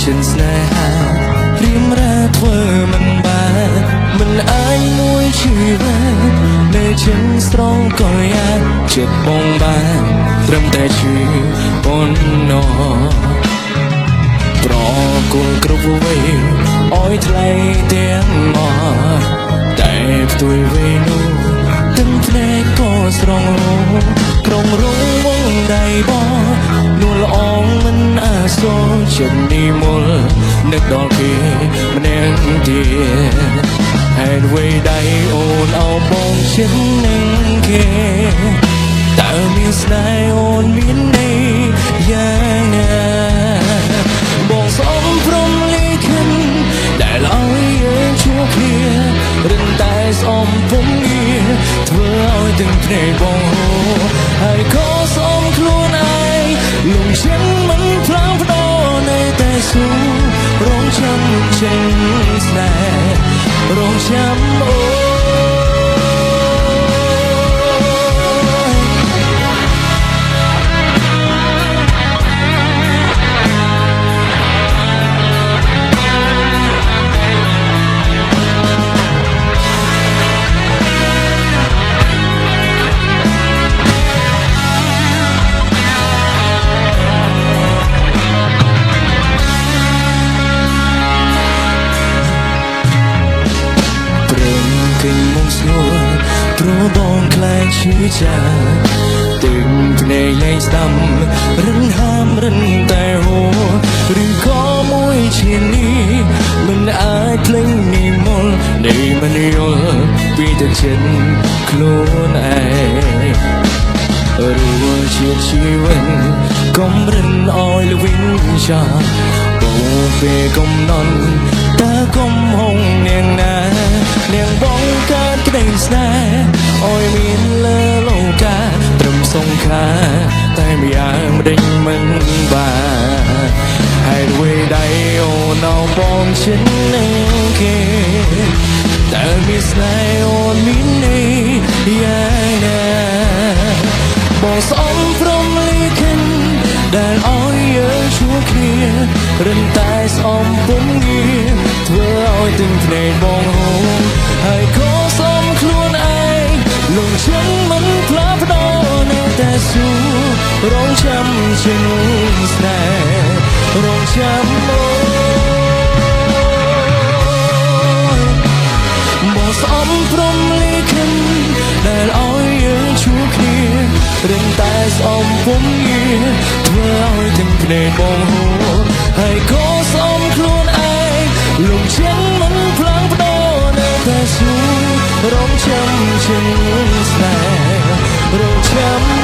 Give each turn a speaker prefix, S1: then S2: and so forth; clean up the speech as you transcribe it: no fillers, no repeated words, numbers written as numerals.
S1: ចិនស្នេហារៀមរ៉ាធ្វើមិនបានមិនអាចមួយជីវិតនៅចិនស្រងក៏យ៉ាងចិត្តបងបានត្រឹមតែជាប៉ុណ្ណោះប្រគល់គ្រប់វ័យអោយថ្លៃទាំងអស់តែផ្ទុយវ័យនោះទឹកភ្នែកក៏ស្រងរងក្រុងរងវងដៃបងនួលអងមិនអាសូរចិត្តនេះមុលនឹកដល់គេម្នាក់ទៀតហេតុអ្វីដៃអូនអោបងចិត្តនឹងគេតើមានស្នេហ៍អូនមានន័យយ៉ាងណាបងសុំព្រមលីខិនដែលឲ្យយើងជួបគ្នារិនតែស្អមពុំងារធ្វើឲ្យទាំងភ្នែកបងហូរហើយក៏សុំខ្លួនឯងលំចិនមិនផ្លាស់ប្ដូរនៅតែស៊ូរងចាំចិនស្នេហ៍រងចាំអូព្រោះបងខ្លាចឈឺចាទឹកភ្នែកលែងស្ដាំរឹងហាមរឹងតែហូរឬក៏មួយឈាននេះមិនអាចភ្លេចនិមលនៃមិនយល់ពីទឹកចិត្តខ្លួនឯងរួចជាជីវិតកុំរិនអោយលវិញចាបងពេលកំណត់តើកុំហងនាងណានាងបងកើតក្តីស្នេហ៍អោយមានលើលោកាត្រឹមសង្ខាតែម្យ៉ាងម្ដេចមិនបានហើយអ្វីដៃអូនអោបងចិននឹងគេតើមានស្នេហ៍អូនមានន័យយ៉ាងណាបងស្អមព្រមលីខិនដែលអោយយើងជួបគ្នារិនតែស្អមពុំងារធ្វើឲ្យទាំងភ្នែកបងហូរហើយក៏សុំខ្លួនឯងលងចិនមិនផ្លាស់ប្ដូរនៅតែស៊ូរងចាំចិនស្នេហ៍រងចាំអូបងស្អមព្រមលីខិនដែលអោយយើងជួបគ្នារិនតែស្អមពុំងារធ្វើឲ្យទាំងភ្នែកបងហូរហើយក៏សុំខ្លួនឯងលំចិនមិនផ្លាស់ប្ដូរនៅតែស៊ូរងចាំចិនស្នេហ៍រងចាំ